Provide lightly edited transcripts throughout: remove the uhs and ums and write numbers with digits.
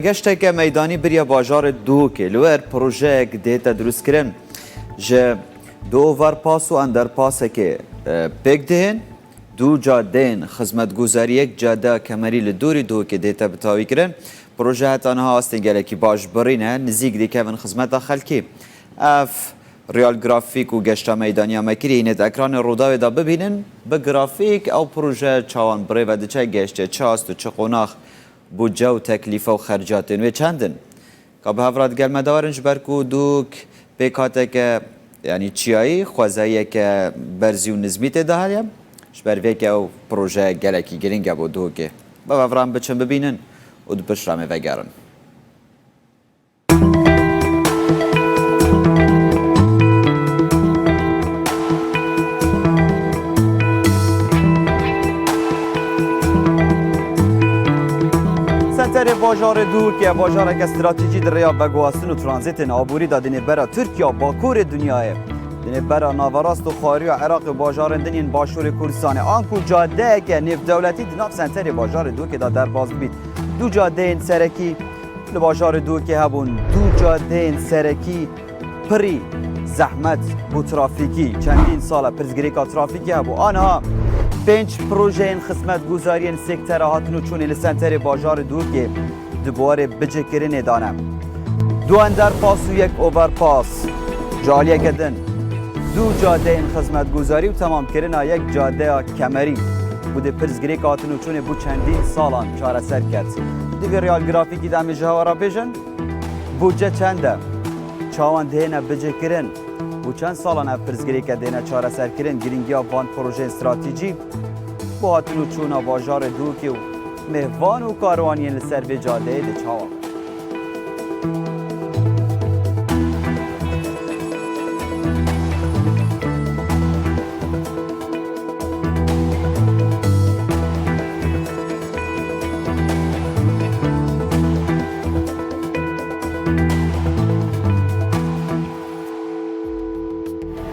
گشتک میدانی بریا باجار دو کیلویر پروژه دیتا درست کردن جه دو ورپاس و اندرپاس که پیک دهن دو جادهن خدمت گذاری یک جاده کمری لدوری دو که دیتا بتاوی کردن پروژه تنها استنگله کی باش برینه نزیک دیکن خدمت داخل کی اف ریال گرافیک و گشت میدانی مکری اینت اکران روداوی دا ببینن به گرافیک او پروژه چوان بری و دچه گشته چاست و چه قناخ بودجه و تکلیف و خرجات نوی چندن که به هفراد گل مدارنج برکو دوک پیکاته که یعنی چیایی خوزایی که برزی و نزمیت دهالیم شبروی که او پروژه گلکی گرینگه بود دوکه به هفران بچن ببینن و دو بشرامه وگرن سنتر باجار دو که باجار که استراتژی در ریا بگواستن و ترانزیت آبوری دادن برا ترکیه باکور دنیای دن برا ناوراست و خاری و عراق باجارندنین باشور کردستان آنکو جاده که نفت دولتی دناب سنتر باجار دو که در باز بید دو جاده این سرکی لباجار دو که هبون دو جاده این سرکی پری زحمت بو ترافیکی چندین سال پرزگریکا ترافیکی هبو آنها 5 پروژه این خدمت گذاری این سکتر هاتنو چون این سنتر باجار دو که دوباره بجه کرنه دانم دو اندرپاس و یک اوورپاس جالیه کردن دو جاده این خدمت گذاری و تمام کردن یک جاده کمری بوده پرزگریک هاتنو چون بو چندین سالان چاره سر کرد دیوی ریال گرافیکی دم جهوارا بیژن بودجه چنده چاوان دهنه بجه کرن بو چند سالانه پرزگریک دهنه چاره سر کرن گرینگی وان پروژه استراتژی با هاتنو چونا باجار دو که مهوان و کاروانی لسر به جاده ده چاوا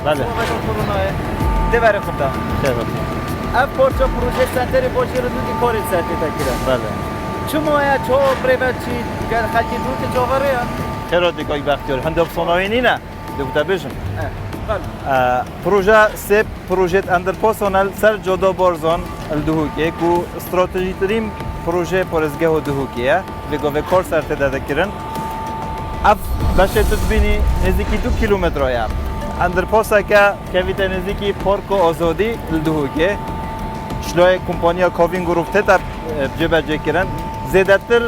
بله. دبر خدا. خیر. اف پورچا پروژه سنتر باجار دو که کاری سرتی تکیرن. بله. چما یا چه پریوتی که خاکی دو که جواره یا؟ خیرات دیگه وقتی هند افسانه‌ای نه. دکتر بیشم. بله. پروژه سه پروژه اندرپاسونال سر جدا بارزان الدهوکه کو استراتژی ترین پروژه پرزگاه الدهوکه و کار سرت داده کردن. اف باشه تدبینی نزدیکی 2 کیلومتر آیا. اندرپاسا که ویت نزدیکی پارک آزادی الدهوکه شلای کمپانیا کاوین گروپ تتا جبهه کردن زیادتر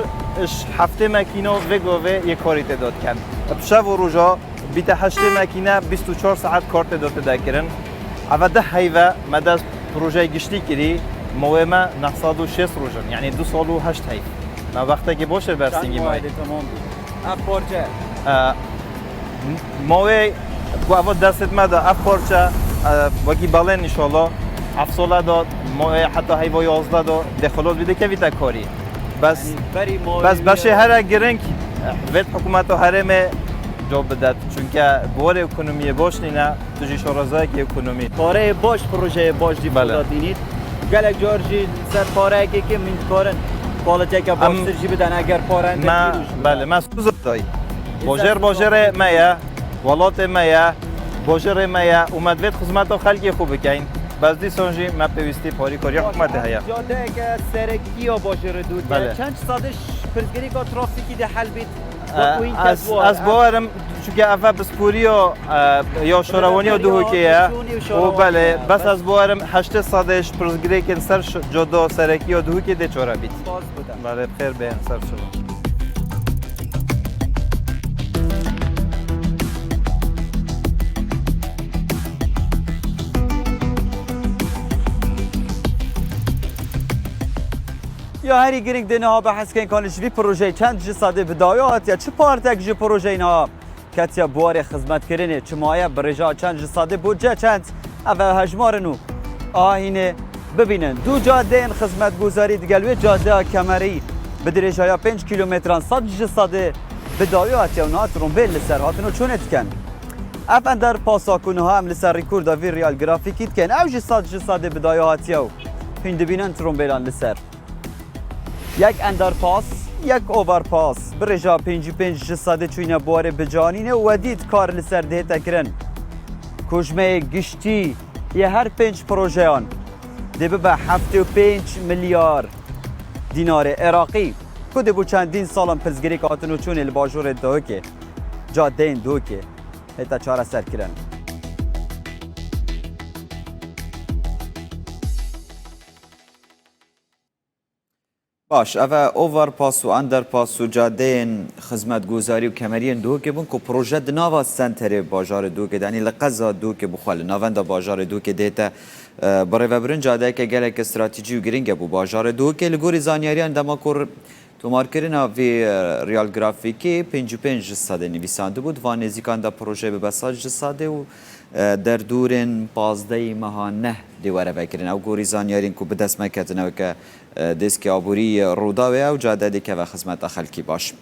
هفته مکینا و یک کاری داد کن. شب و روزا بیت 8 مکینه 24 ساعت کارت داد کردن. اول 10 هیوا مدت پروژه گشتی کردی موما 906 روزن یعنی 2 سال و 8 هیو. ما وقتی که باشه برسینگی ما. اف پورچا. موی کو اول دستت ماده اف پارچه وکی بالن ان شاء الله افصله داد ما حتی هیوای 11 داد دخالات بده که ویت کاری بس باشه هر گرنگ ویت حکومت و هرم جواب بداد چون که بوار اکونومی باش نه توجی شورازای که اکونومی پاره باش پروژه باش دی بالا دینید گلک جورجی سر پاره که من کارن بالاتر که باش ترجیح بدن اگر پاره ما بله ما سوزتای باجر مایا ولات مایا باجر مایا اومد خدمت خلق خوب بکین باز دی سونجی ما پیوستی پاری کاری حکومت هيا جاده که سرکی یا باجر دود چند سادش پرزگری که ترافیکی ده حل بید از باورم چون که اول بسپوری یا شوروانی و دهوکیه و بله بس از باورم 8 سادش پرزگری که سر جدا سرکی یا دهوکی ده چورا بید بله بخیر به سر شما یا هری گرینگ دنه ها بحث کن کانش وی پروژه چند جساده بدایات یا چه پارتک جو پروژه اینها کتیا بوار خدمت کردنه چه مایه برجا چند جساده بودجه چند اول هجمارنو آهینه ببینن دو جاده این خدمت گذاری دگلوی جاده کمری به درجه 5 کیلومتران 100 جساده بدایات یا اونها ترومبیل لسر هاتنو چونت کن اف اندر پاساکونه ها هم لسر ریکورد وی ریال گرافیکیت کن او جساده بدایات یا هند بینن ترومبیلان لسر یک اندرپاس یک اوورپاس برژا 55 ساده چوینه بواره بجانینه و دید کار لسر ده تکرن کجمه گشتی یه هر 5 پروژه آن ده به 75 میلیارد دینار عراقی کده بو چندین سالان پزگیری کاتنو چون الباجور دوکه جاده این دوکه هتا چاره سر کرن باش اوه اوورپاس و اندرپاس و جادین خدمت گذاری و کمرین دو که بون که پروژه دناوا سنتر باجار دو که دانی لقزا دو که بخوال نواندا باجار دو که دیتا برای وبرن جاده که گلک استراتژی و گرینگ بو باجار دو که لگوری زانیاریان دما کور تومار کردن وی ریال گرافیکی 55 ساده نویسنده بود و نزدیکان دا پروژه به بساج ساده و در دورن 15 ماه نه دیواره بکرین او گوری زانیارین کو به دست مکتنه که دسک آبوری رودا و او جاده که و خدمت خلکی باش